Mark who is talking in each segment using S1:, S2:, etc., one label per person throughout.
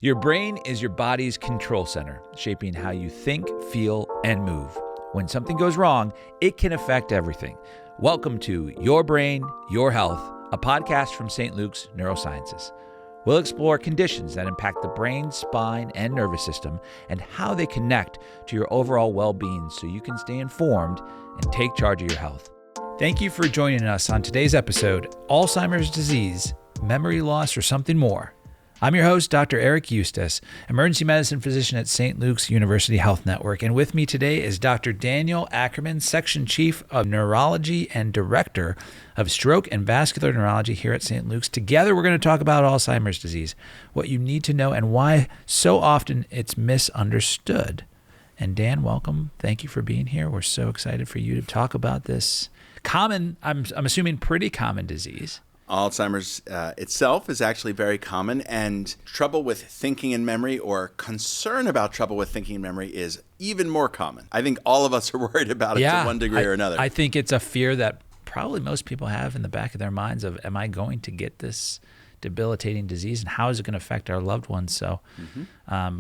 S1: Your brain is your body's control center, shaping how you think, feel, and move. When something goes wrong, it can affect everything. Welcome to Your Brain, Your Health, a podcast from St. Luke's Neurosciences. We'll explore conditions that impact the brain, spine, and nervous system, and how they connect to your overall well-being so you can stay informed and take charge of your health. Thank you for joining us on today's episode, Alzheimer's Disease, Memory Loss, or Something More. I'm your host, Dr. Eric Eustace, emergency medicine physician at St. Luke's University Health Network. And with me today is Dr. Daniel Ackerman, Section Chief of Neurology and Director of Stroke and Vascular Neurology here at St. Luke's. Together, we're going to talk about Alzheimer's disease, what you need to know, and why so often it's misunderstood. And Dan, welcome. Thank you for being here. We're so excited for you to talk about this common, I'm assuming pretty common disease.
S2: Alzheimer's itself is actually very common, and trouble with thinking and memory, or concern about trouble with thinking and memory, is even more common. I think all of us are worried about it to one degree or another.
S1: I think it's a fear that probably most people have in the back of their minds of, am I going to get this debilitating disease, and how is it going to affect our loved ones? So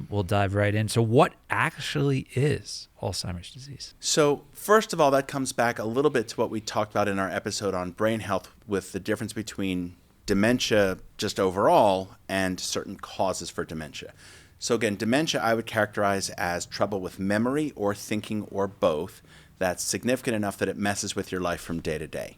S1: we'll dive right in. So what actually is Alzheimer's disease?
S2: So first of all, that comes back a little bit to what we talked about in our episode on brain health, with the difference between dementia just overall and certain causes for dementia. So again, dementia I would characterize as trouble with memory or thinking or both that's significant enough that it messes with your life from day to day.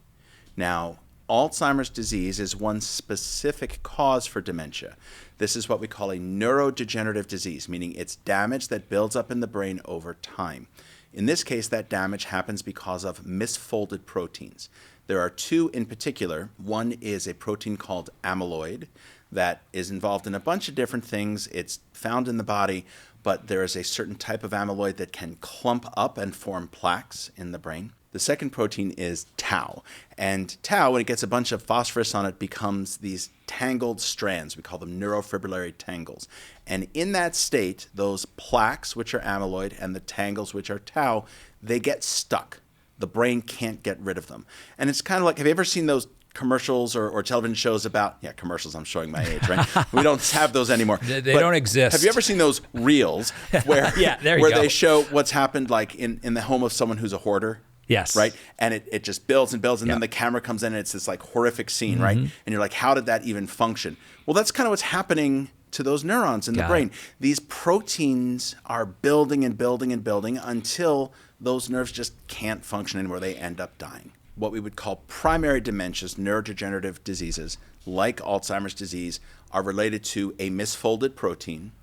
S2: Now, Alzheimer's disease is one specific cause for dementia. This is what we call a neurodegenerative disease, meaning it's damage that builds up in the brain over time. In this case, that damage happens because of misfolded proteins. There are two in particular. One is a protein called amyloid that is involved in a bunch of different things. It's found in the body, but there is a certain type of amyloid that can clump up and form plaques in the brain. The second protein is tau. And tau, when it gets a bunch of phosphorus on it, becomes these tangled strands. We call them neurofibrillary tangles. And in that state, those plaques, which are amyloid, and the tangles, which are tau, they get stuck. The brain can't get rid of them. And it's kind of like, have you ever seen those commercials or television shows about, commercials, I'm showing my age, right? We don't have those anymore.
S1: They don't exist.
S2: Have you ever seen those reels where, where they show what's happened like in the home of someone who's a hoarder?
S1: Yes.
S2: Right? And it just builds and builds, and then the camera comes in and it's this like horrific scene, right? And you're like, how did that even function? Well, that's kind of what's happening to those neurons in the brain. These proteins are building and building and building until those nerves just can't function anymore. They end up dying. What we would call primary dementias, neurodegenerative diseases, like Alzheimer's disease, are related to a misfolded protein.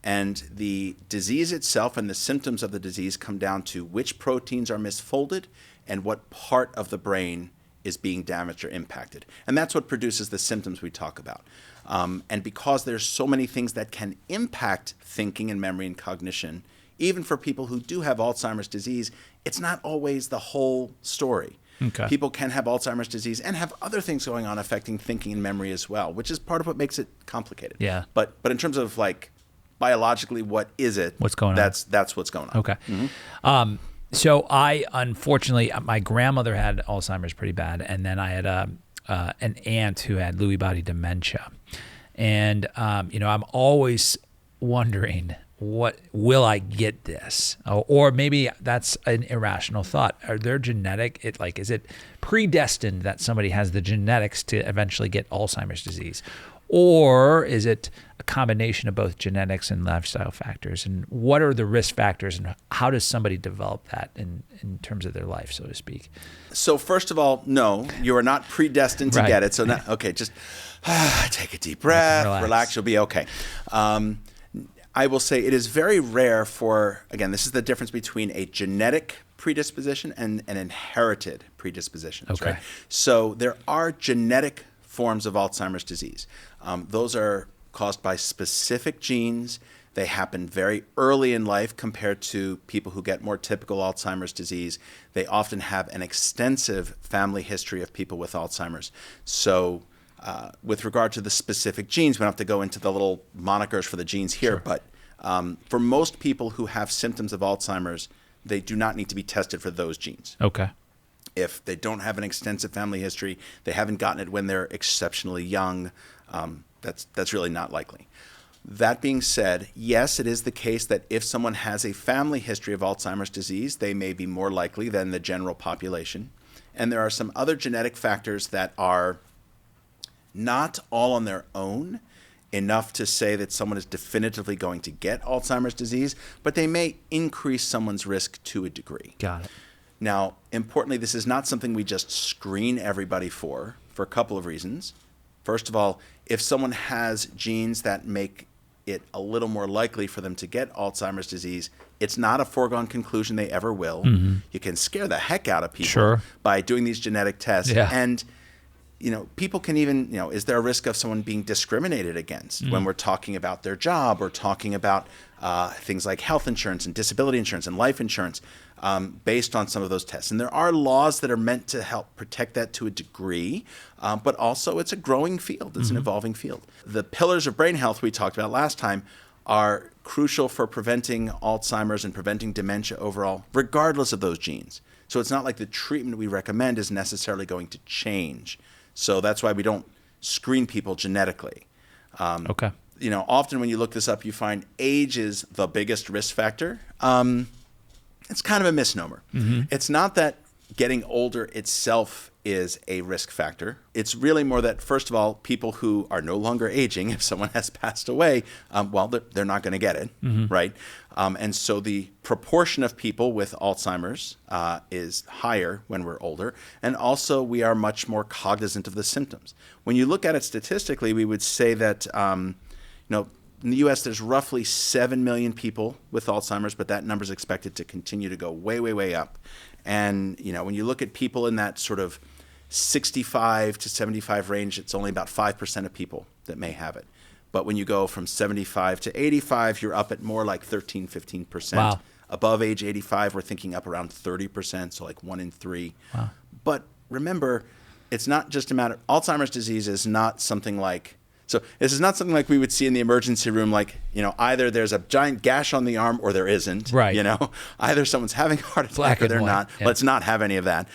S2: And the disease itself and the symptoms of the disease come down to which proteins are misfolded and what part of the brain is being damaged or impacted. And that's what produces the symptoms we talk about. And because there's so many things that can impact thinking and memory and cognition, even for people who do have Alzheimer's disease, it's not always the whole story. Okay. People can have Alzheimer's disease and have other things going on affecting thinking and memory as well, which is part of what makes it complicated.
S1: Yeah.
S2: But in terms of like biologically, what is it?
S1: What's going on?
S2: That's what's going on.
S1: Okay. So I, unfortunately, my grandmother had Alzheimer's pretty bad, and then I had an aunt who had Lewy body dementia. And, I'm always wondering, will I get this? Or maybe that's an irrational thought. Are there genetic, is it predestined that somebody has the genetics to eventually get Alzheimer's disease? Or is it a combination of both genetics and lifestyle factors? And what are the risk factors, and how does somebody develop that in terms of their life, so to speak?
S2: So first of all, no, you are not predestined to get it. So just take a deep breath, relax, you'll be okay. I will say it is very rare for, again, this is the difference between a genetic predisposition and an inherited predisposition.
S1: Okay.
S2: Right? So there are genetic forms of Alzheimer's disease. Those are caused by specific genes. They happen very early in life compared to people who get more typical Alzheimer's disease. They often have an extensive family history of people with Alzheimer's. So with regard to the specific genes, we don't have to go into the little monikers for the genes here, but for most people who have symptoms of Alzheimer's, they do not need to be tested for those genes.
S1: Okay.
S2: If they don't have an extensive family history, they haven't gotten it when they're exceptionally young, that's really not likely. That being said, yes, it is the case that if someone has a family history of Alzheimer's disease, they may be more likely than the general population. And there are some other genetic factors that are not all on their own enough to say that someone is definitively going to get Alzheimer's disease, but they may increase someone's risk to a degree.
S1: Got it.
S2: Now, importantly, this is not something we just screen everybody for a couple of reasons. First of all, if someone has genes that make it a little more likely for them to get Alzheimer's disease, it's not a foregone conclusion they ever will. Mm-hmm. You can scare the heck out of people by doing these genetic tests.
S1: Yeah.
S2: And, people can even, is there a risk of someone being discriminated against when we're talking about their job or talking about things like health insurance and disability insurance and life insurance based on some of those tests? And there are laws that are meant to help protect that to a degree, but also it's a growing field. It's an evolving field. The pillars of brain health we talked about last time are crucial for preventing Alzheimer's and preventing dementia overall, regardless of those genes. So it's not like the treatment we recommend is necessarily going to change. So that's why we don't screen people genetically.
S1: Okay.
S2: Often when you look this up, you find age is the biggest risk factor. It's kind of a misnomer. Mm-hmm. It's not that getting older itself is a risk factor. It's really more that, first of all, people who are no longer aging, if someone has passed away, they're not going to get it, right? And so the proportion of people with Alzheimer's is higher when we're older. And also we are much more cognizant of the symptoms. When you look at it statistically, we would say that, in the U.S., there's roughly 7 million people with Alzheimer's, but that number is expected to continue to go way, way, way up. And, when you look at people in that sort of 65 to 75 range, it's only about 5% of people that may have it. But when you go from 75 to 85, you're up at more like 13, 15%.
S1: Wow. Above
S2: age 85, we're thinking up around 30%, so like 1 in 3.
S1: Wow.
S2: But remember, it's not just a matter – Alzheimer's disease is not something like – so this is not something like we would see in the emergency room, like, either there's a giant gash on the arm or there isn't.
S1: Right.
S2: Either someone's having a heart attack or they're not. Yeah. Let's not have any of that.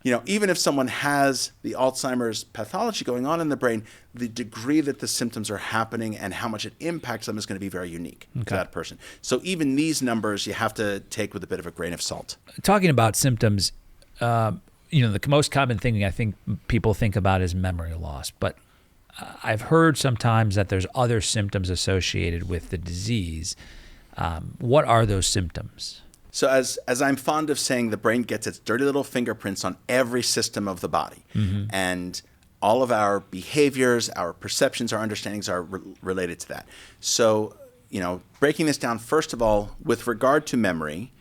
S2: Even if someone has the Alzheimer's pathology going on in the brain, the degree that the symptoms are happening and how much it impacts them is going to be very unique to that person. So even these numbers you have to take with a bit of a grain of salt.
S1: Talking about symptoms, the most common thing I think people think about is memory loss, but I've heard sometimes that there's other symptoms associated with the disease. What are those symptoms?
S2: So as I'm fond of saying, the brain gets its dirty little fingerprints on every system of the body. Mm-hmm. And all of our behaviors, our perceptions, our understandings are related to that. So, breaking this down, first of all, with regard to memory,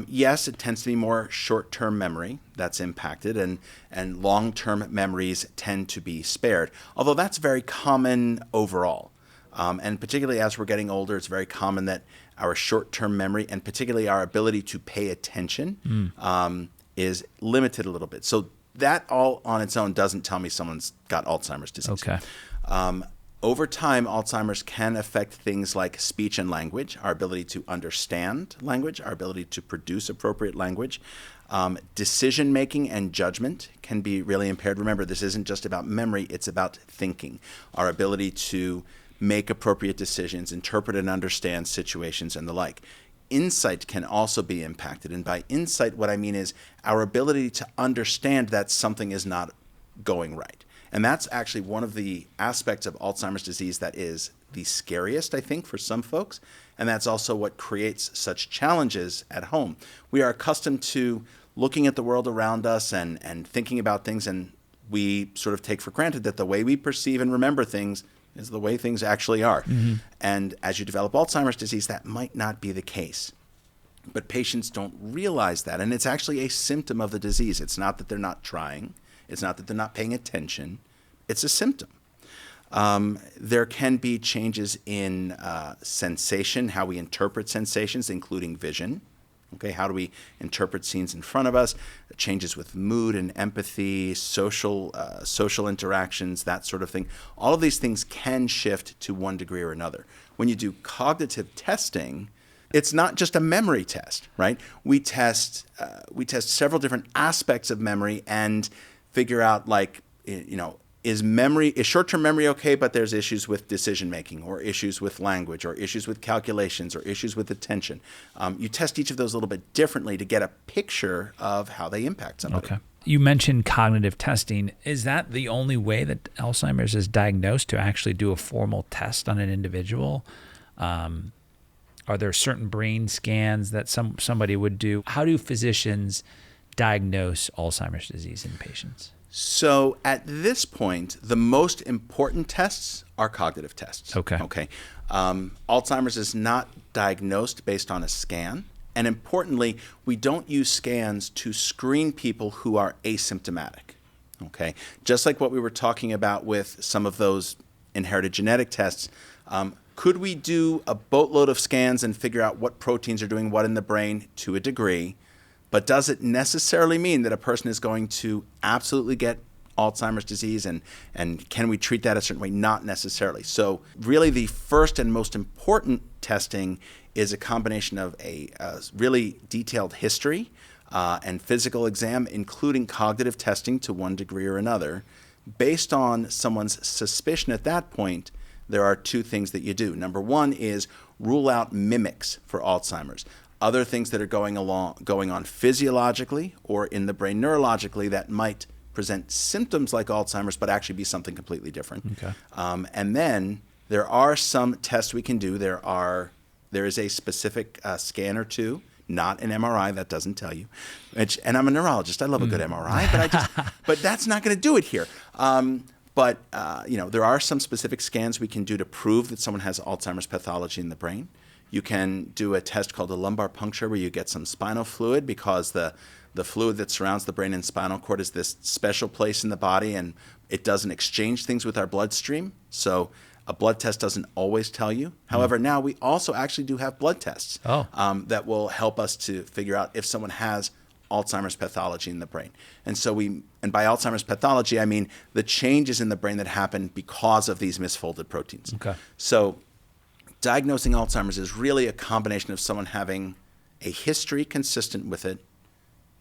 S2: yes, it tends to be more short-term memory that's impacted, and long-term memories tend to be spared, although that's very common overall. And particularly as we're getting older, it's very common that our short-term memory, and particularly our ability to pay attention, is limited a little bit. So that all on its own doesn't tell me someone's got Alzheimer's disease.
S1: Okay.
S2: Over time, Alzheimer's can affect things like speech and language, our ability to understand language, our ability to produce appropriate language. Decision-making and judgment can be really impaired. Remember, this isn't just about memory, it's about thinking, our ability to make appropriate decisions, interpret and understand situations, and the like. Insight can also be impacted. And by insight, what I mean is our ability to understand that something is not going right. And that's actually one of the aspects of Alzheimer's disease that is the scariest, I think, for some folks. And that's also what creates such challenges at home. We are accustomed to looking at the world around us and thinking about things, and we sort of take for granted that the way we perceive and remember things is the way things actually are. Mm-hmm. And as you develop Alzheimer's disease, that might not be the case. But patients don't realize that. And it's actually a symptom of the disease. It's not that they're not trying. It's not that they're not paying attention. It's a symptom. There can be changes in sensation, how we interpret sensations, including vision. Okay, how do we interpret scenes in front of us? Changes with mood and empathy, social interactions, that sort of thing. All of these things can shift to one degree or another. When you do cognitive testing, it's not just a memory test, right? We test several different aspects of memory and figure out, like, is short-term memory okay, but there's issues with decision-making or issues with language or issues with calculations or issues with attention. You test each of those a little bit differently to get a picture of how they impact somebody.
S1: Okay. You mentioned cognitive testing. Is that the only way that Alzheimer's is diagnosed, to actually do a formal test on an individual? Are there certain brain scans that somebody would do? How do physicians diagnose Alzheimer's disease in patients?
S2: So at this point, the most important tests are cognitive tests.
S1: Okay.
S2: Alzheimer's is not diagnosed based on a scan. And importantly, we don't use scans to screen people who are asymptomatic. Okay. Just like what we were talking about with some of those inherited genetic tests, could we do a boatload of scans and figure out what proteins are doing what in the brain? To a degree. But does it necessarily mean that a person is going to absolutely get Alzheimer's disease, and can we treat that a certain way? Not necessarily. So really the first and most important testing is a combination of a really detailed history and physical exam, including cognitive testing to one degree or another. Based on someone's suspicion at that point, there are two things that you do. Number one is rule out mimics for Alzheimer's. Other things that are going on physiologically or in the brain neurologically that might present symptoms like Alzheimer's, but actually be something completely different.
S1: Okay.
S2: And then there are some tests we can do. There is a specific scan or two, not an MRI. That doesn't tell you. And I'm a neurologist. I love a good MRI, but that's not going to do it here. But there are some specific scans we can do to prove that someone has Alzheimer's pathology in the brain. You can do a test called a lumbar puncture where you get some spinal fluid, because the fluid that surrounds the brain and spinal cord is this special place in the body, and it doesn't exchange things with our bloodstream. So a blood test doesn't always tell you. However, now we also actually do have blood tests that will help us to figure out if someone has Alzheimer's pathology in the brain. And by Alzheimer's pathology, I mean the changes in the brain that happen because of these misfolded proteins.
S1: Okay.
S2: So diagnosing Alzheimer's is really a combination of someone having a history consistent with it.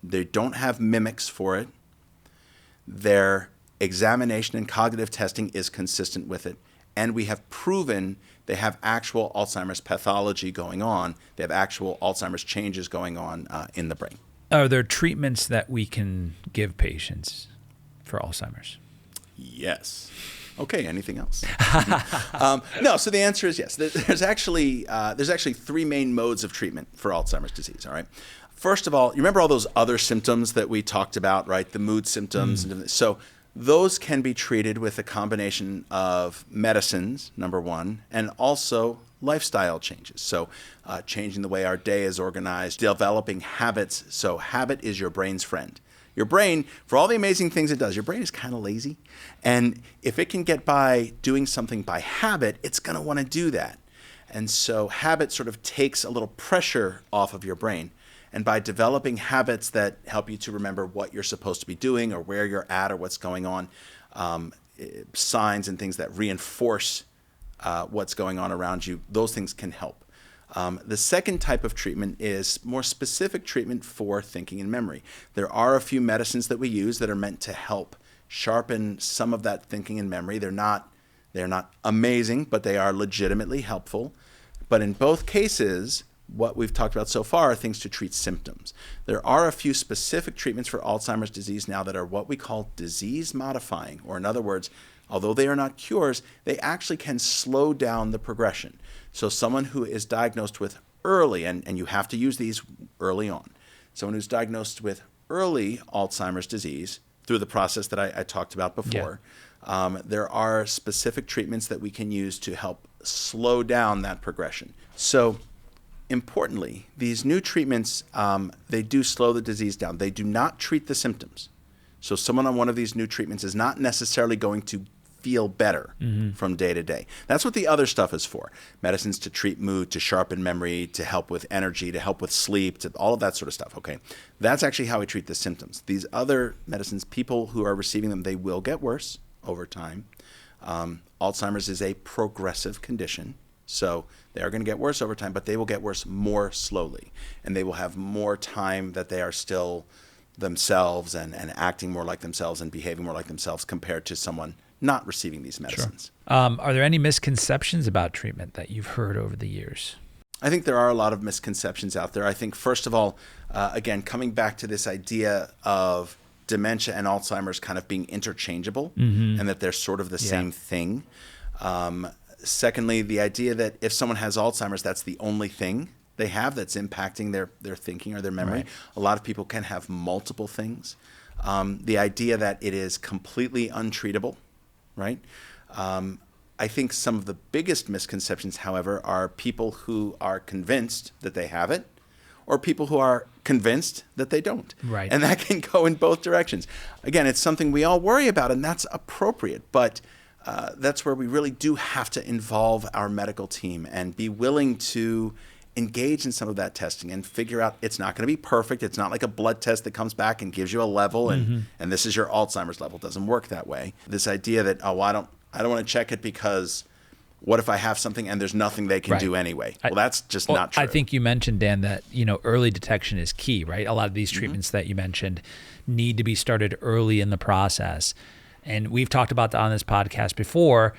S2: They don't have mimics for it. Their examination and cognitive testing is consistent with it. And we have proven they have actual Alzheimer's pathology going on. They have actual Alzheimer's changes going on in the brain.
S1: Are there treatments that we can give patients for Alzheimer's?
S2: Yes. Okay, anything else? No, so the answer is yes. There's actually three main modes of treatment for Alzheimer's disease, all right? First of all, you remember all those other symptoms that we talked about, right? The mood symptoms. So those can be treated with a combination of medicines, number one, and also lifestyle changes. So changing the way our day is organized, developing habits. So habit is your brain's friend. Your brain, for all the amazing things it does, your brain is kind of lazy. And if it can get by doing something by habit, it's going to want to do that. And so habit sort of takes a little pressure off of your brain. And by developing habits that help you to remember what you're supposed to be doing or where you're at or what's going on, signs and things that reinforce what's going on around you, those things can help. The second type of treatment is more specific treatment for thinking and memory. There are a few medicines that we use that are meant to help sharpen some of that thinking and memory. They're not amazing, but they are legitimately helpful. But in both cases, what we've talked about so far are things to treat symptoms. There are a few specific treatments for Alzheimer's disease now that are what we call disease modifying, or in other words, although they are not cures, they actually can slow down the progression. So someone who is diagnosed with early, and you have to use these early on, someone who's diagnosed with early Alzheimer's disease through the process that I talked about before, there are specific treatments that we can use to help slow down that progression. So importantly, these new treatments, they do slow the disease down. They do not treat the symptoms. So someone on one of these new treatments is not necessarily going to feel better from day to day. That's what the other stuff is for. Medicines to treat mood, to sharpen memory, to help with energy, to help with sleep, to all of that sort of stuff, okay? That's actually how we treat the symptoms. These other medicines, people who are receiving them, they will get worse over time. Alzheimer's is a progressive condition, so they are going to get worse over time, but they will get worse more slowly, and they will have more time that they are still themselves and acting more like themselves and behaving more like themselves compared to someone not receiving these medicines.
S1: Are there any misconceptions about treatment that you've heard over the years?
S2: I think there are a lot of misconceptions out there. I think, first of all, again, coming back to this idea of dementia and Alzheimer's kind of being interchangeable and that they're sort of the same thing. Secondly, the idea that if someone has Alzheimer's, that's the only thing they have that's impacting their thinking or their memory. Right. A lot of people can have multiple things. The idea that it is completely untreatable, right? I think some of the biggest misconceptions, however, are people who are convinced that they have it or people who are convinced that they don't.
S1: Right.
S2: And that can go in both directions. Again, it's something we all worry about, and that's appropriate. But that's where we really do have to involve our medical team and be willing to engage in some of that testing and figure out it's not going to be perfect. It's not like a blood test that comes back and gives you a level and this is your Alzheimer's level. It doesn't work that way. This idea that, I don't want to check it because what if I have something and there's nothing they can do anyway? Well, that's just not true.
S1: I think you mentioned, Dan, that early detection is key, right? A lot of these treatments that you mentioned need to be started early in the process. And we've talked about that on this podcast before,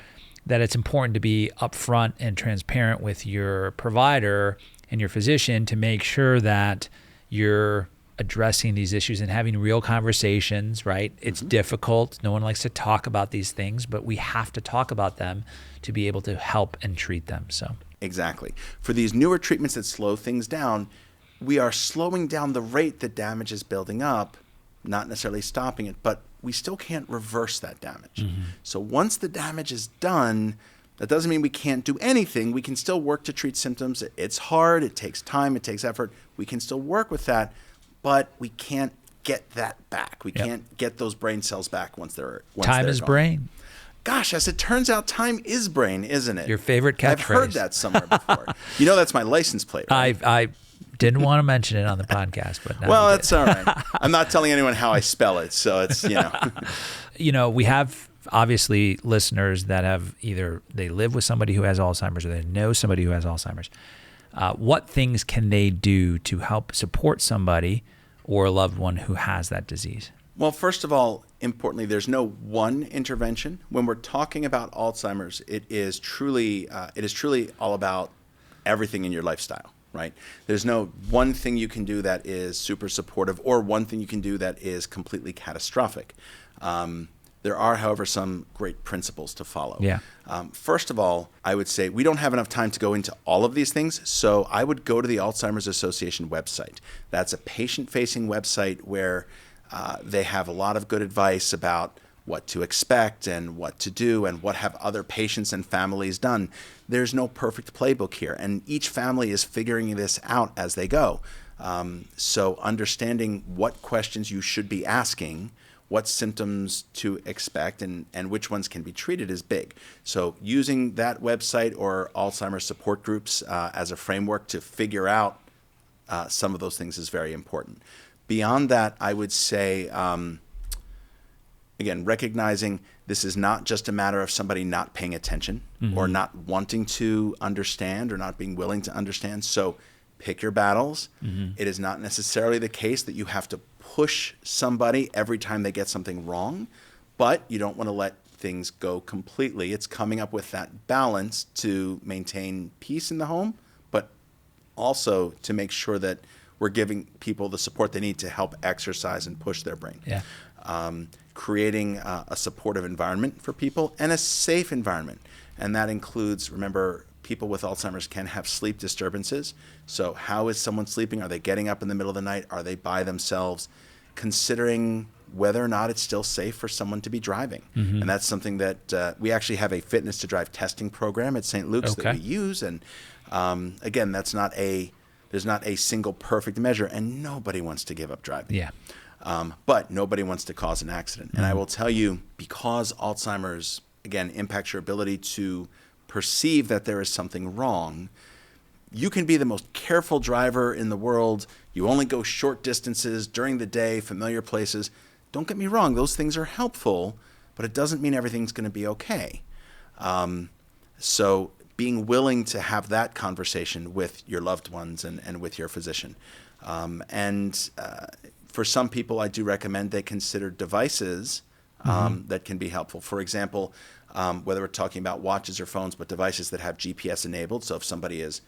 S1: that it's important to be upfront and transparent with your provider and your physician to make sure that you're addressing these issues and having real conversations, right? It's difficult. No one likes to talk about these things, but we have to talk about them to be able to help and treat them. So
S2: exactly. For these newer treatments that slow things down, we are slowing down the rate that damage is building up, not necessarily stopping it, but we still can't reverse that damage. So once the damage is done, that doesn't mean we can't do anything. We can still work to treat symptoms. It's hard. It takes time. It takes effort. We can still work with that, but we can't get that back. We can't get those brain cells back once they're
S1: time is
S2: gone.
S1: Brain.
S2: Gosh, as it turns out, time is brain, isn't it?
S1: Your favorite catchphrase.
S2: I've heard that somewhere before. That's my license plate. Right?
S1: I didn't want to mention it on the podcast, but now
S2: well, that's all right. I'm not telling anyone how I spell it, so it's
S1: we have obviously listeners that have either they live with somebody who has Alzheimer's or they know somebody who has Alzheimer's. What things can they do to help support somebody or a loved one who has that disease?
S2: Well, first of all, importantly, there's no one intervention. When we're talking about Alzheimer's, it is truly all about everything in your lifestyle, right? There's no one thing you can do that is super supportive or one thing you can do that is completely catastrophic. There are, however, some great principles to follow.
S1: Yeah.
S2: First of all, I would say we don't have enough time to go into all of these things, so I would go to the Alzheimer's Association website. That's a patient-facing website where they have a lot of good advice about what to expect and what to do and what have other patients and families done. There's no perfect playbook here, and each family is figuring this out as they go. So understanding what questions you should be asking, what symptoms to expect, and which ones can be treated is big. So using that website or Alzheimer's support groups as a framework to figure out some of those things is very important. Beyond that, I would say, again, recognizing this is not just a matter of somebody not paying attention or not wanting to understand or not being willing to understand. So pick your battles. It is not necessarily the case that you have to push somebody every time they get something wrong, but you don't want to let things go completely. It's coming up with that balance to maintain peace in the home, but also to make sure that we're giving people the support they need to help exercise and push their brain.
S1: Yeah.
S2: Creating a supportive environment for people and a safe environment. And that includes, remember, people with Alzheimer's can have sleep disturbances. So how is someone sleeping? Are they getting up in the middle of the night? Are they by themselves? Considering whether or not it's still safe for someone to be driving. And that's something that we actually have a fitness to drive testing program at St. Luke's that we use. And again, there's not a single perfect measure, and nobody wants to give up driving.
S1: Yeah.
S2: But nobody wants to cause an accident. And I will tell you, because Alzheimer's, again, impacts your ability to perceive that there is something wrong, you can be the most careful driver in the world. You only go short distances during the day, familiar places. Don't get me wrong, those things are helpful, but it doesn't mean everything's going to be okay. So being willing to have that conversation with your loved ones and with your physician. For some people, I do recommend they consider devices that can be helpful. For example, whether we're talking about watches or phones, but devices that have GPS enabled. So if somebody is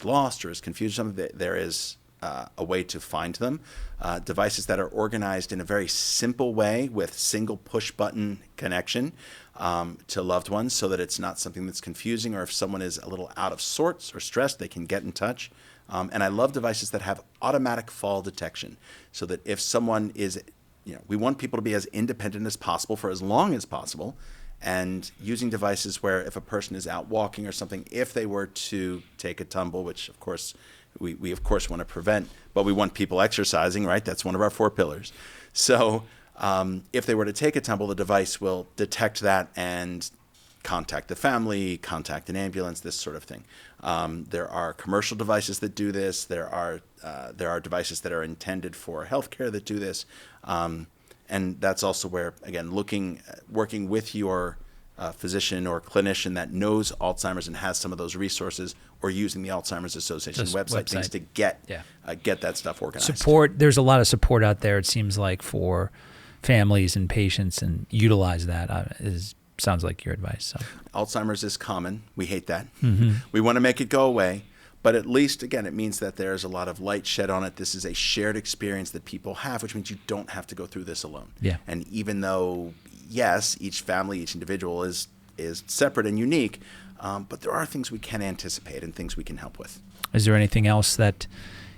S2: lost or is confused, there is a way to find them. Devices that are organized in a very simple way with single push button connection to loved ones, so that it's not something that's confusing, or if someone is a little out of sorts or stressed, they can get in touch. And I love devices that have automatic fall detection, so that if someone is, we want people to be as independent as possible for as long as possible. And using devices where if a person is out walking or something, if they were to take a tumble, which of course we of course want to prevent, but we want people exercising, right? That's one of our 4 pillars. So if they were to take a tumble, the device will detect that and contact the family, contact an ambulance, this sort of thing. There are commercial devices that do this. There are devices that are intended for healthcare that do this. And that's also where, again, working with your physician or clinician that knows Alzheimer's and has some of those resources, or using the Alzheimer's Association website things to get that stuff organized.
S1: Support. There's a lot of support out there, it seems like, for families and patients, and utilize that. Sounds like your advice. So.
S2: Alzheimer's is common. We hate that.
S1: Mm-hmm.
S2: We want to make it go away. But at least, again, it means that there's a lot of light shed on it. This is a shared experience that people have, which means you don't have to go through this alone.
S1: Yeah.
S2: And even though, yes, each family, each individual is separate and unique, but there are things we can anticipate and things we can help with.
S1: Is there anything else that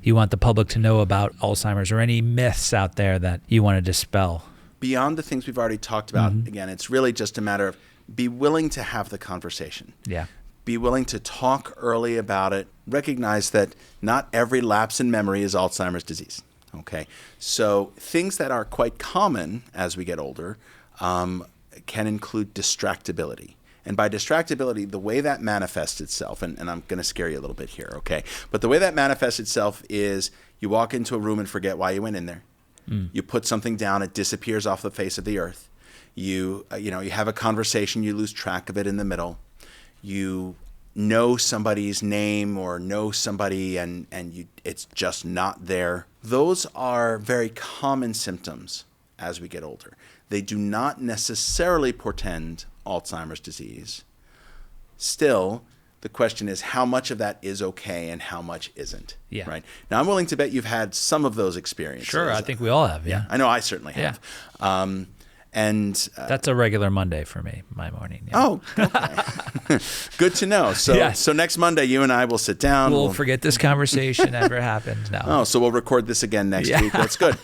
S1: you want the public to know about Alzheimer's, or any myths out there that you want to dispel?
S2: Beyond the things we've already talked about, again, it's really just a matter of be willing to have the conversation.
S1: Yeah.
S2: Be willing to talk early about it. Recognize that not every lapse in memory is Alzheimer's disease. Okay, so things that are quite common as we get older can include distractibility. And by distractibility, the way that manifests itself, and I'm going to scare you a little bit here, okay? But the way that manifests itself is you walk into a room and forget why you went in there. You put something down, it disappears off the face of the earth. You have a conversation, you lose track of it in the middle. You know somebody's name or know somebody and it's just not there. Those are very common symptoms as we get older. They do not necessarily portend Alzheimer's disease. Still, the question is how much of that is okay and how much isn't.
S1: Yeah.
S2: Right. Now, I'm willing to bet you've had some of those experiences.
S1: Sure, I think we all have. Yeah.
S2: I know I certainly have.
S1: Yeah.
S2: And
S1: that's a regular Monday for me, my morning. Yeah.
S2: Oh, okay. Good to know. So next Monday, you and I will sit down.
S1: We'll forget this conversation ever happened. No.
S2: Oh, so we'll record this again next week. That's good.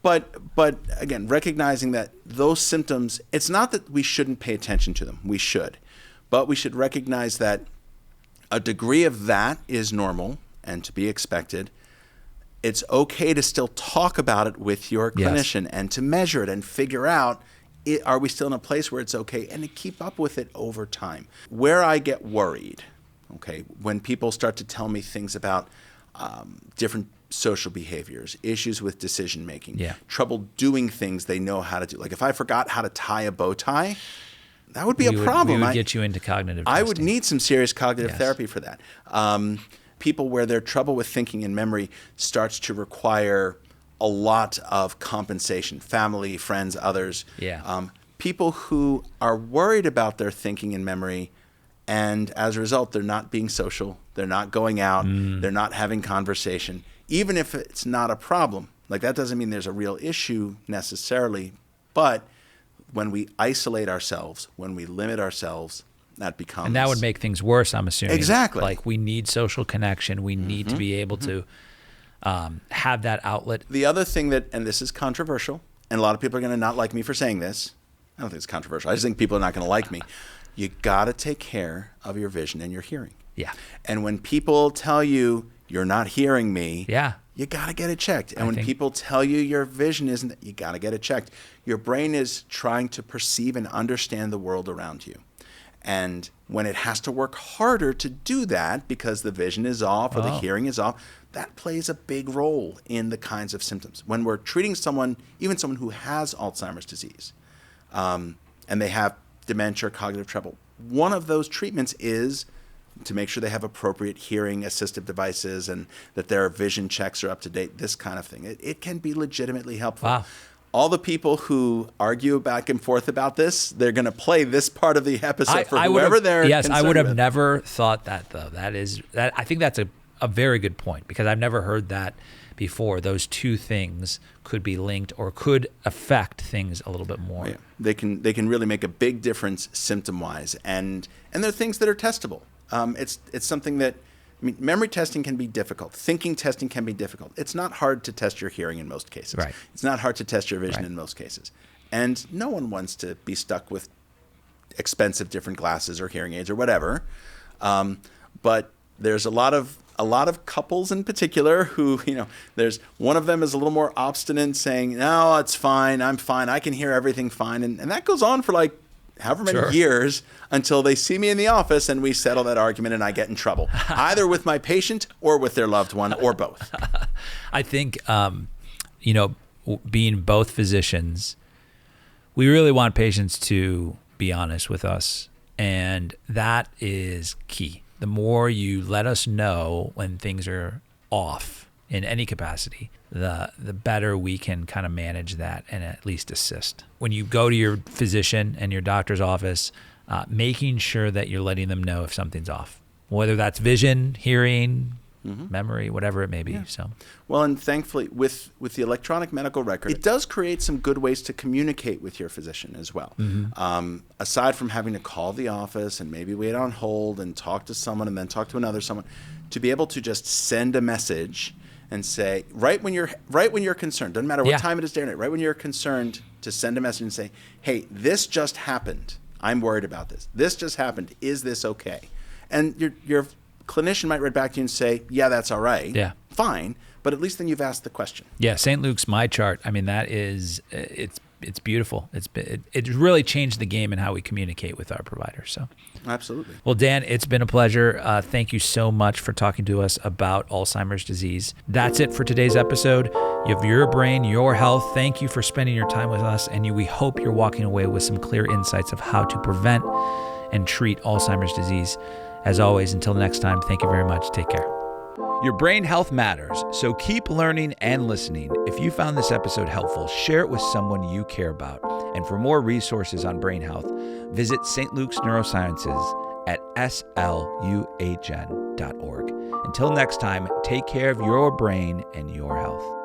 S2: But again, recognizing that those symptoms, it's not that we shouldn't pay attention to them. We should. But we should recognize that a degree of that is normal and to be expected. It's okay to still talk about it with your clinician and to measure it and figure out, are we still in a place where it's okay, and to keep up with it over time. Where I get worried, okay, when people start to tell me things about different social behaviors, issues with decision making, trouble doing things they know how to do. Like if I forgot how to tie a bow tie, that would be a problem.
S1: We would get you into cognitive testing.
S2: I would need some serious cognitive therapy for that. People where their trouble with thinking and memory starts to require a lot of compensation, family, friends, others. People who are worried about their thinking and memory, and as a result, they're not being social, they're not going out, they're not having conversation, even if it's not a problem. Like that doesn't mean there's a real issue necessarily, but when we isolate ourselves, when we limit ourselves, that becomes...
S1: And that would make things worse, I'm assuming.
S2: Exactly.
S1: Like we need social connection. We need to be able to have that outlet.
S2: The other thing that, and this is controversial, and a lot of people are going to not like me for saying this. I don't think it's controversial. I just think people are not going to like me. You got to take care of your vision and your hearing.
S1: Yeah.
S2: And when people tell you, you're not hearing me,
S1: you
S2: got to get it checked. And when people tell you your vision isn't, you got to get it checked. Your brain is trying to perceive and understand the world around you. And when it has to work harder to do that because the vision is off or the hearing is off, that plays a big role in the kinds of symptoms. When we're treating someone, even someone who has Alzheimer's disease, and they have dementia or cognitive trouble, one of those treatments is to make sure they have appropriate hearing assistive devices and that their vision checks are up to date, this kind of thing. It can be legitimately helpful.
S1: Wow.
S2: all the people who argue back and forth about this, they're going to play this part of the episode for whoever they're
S1: Yes, I would have
S2: with.
S1: never thought that, though. I think that's a very good point, because I've never heard that before. Those two things could be linked or could affect things a little bit more.
S2: Yeah. They can really make a big difference symptom-wise, and they're things that are testable. It's something that, memory testing can be difficult. Thinking testing can be difficult. It's not hard to test your hearing in most cases.
S1: Right.
S2: It's not hard to test your vision
S1: Right.
S2: in most cases. And no one wants to be stuck with expensive different glasses or hearing aids or whatever. But there's a lot of couples in particular who, there's one of them is a little more obstinate, saying, no, it's fine. I'm fine. I can hear everything fine. And that goes on for like however many years until they see me in the office and we settle that argument and I get in trouble, either with my patient or with their loved one or both.
S1: I think, being both physicians, we really want patients to be honest with us. And that is key. The more you let us know when things are off in any capacity, the better we can kind of manage that and at least assist. When you go to your physician and your doctor's office, making sure that you're letting them know if something's off, whether that's vision, hearing, memory, whatever it may be. Yeah. So,
S2: well, and thankfully with the electronic medical record, it does create some good ways to communicate with your physician as well. Aside from having to call the office and maybe wait on hold and talk to someone and then talk to another someone, to be able to just send a message and say, right when you're concerned, doesn't matter what time it is day or night, right when you're concerned, to send a message and say, hey, this just happened. I'm worried about this. This just happened. Is this okay? And your clinician might write back to you and say, yeah, that's all right.
S1: Yeah.
S2: Fine. But at least then you've asked the question.
S1: Yeah. St. Luke's My Chart. That is, it's beautiful. It really changed the game in how we communicate with our providers. So
S2: absolutely.
S1: Well, Dan, it's been a pleasure. Thank you so much for talking to us about Alzheimer's disease. That's it for today's episode. You have your brain, your health. Thank you for spending your time with us. And we hope you're walking away with some clear insights of how to prevent and treat Alzheimer's disease. As always, until next time, thank you very much. Take care. Your brain health matters, so keep learning and listening. If you found this episode helpful, share it with someone you care about. And for more resources on brain health, visit St. Luke's Neurosciences at sluhn.org. Until next time, take care of your brain and your health.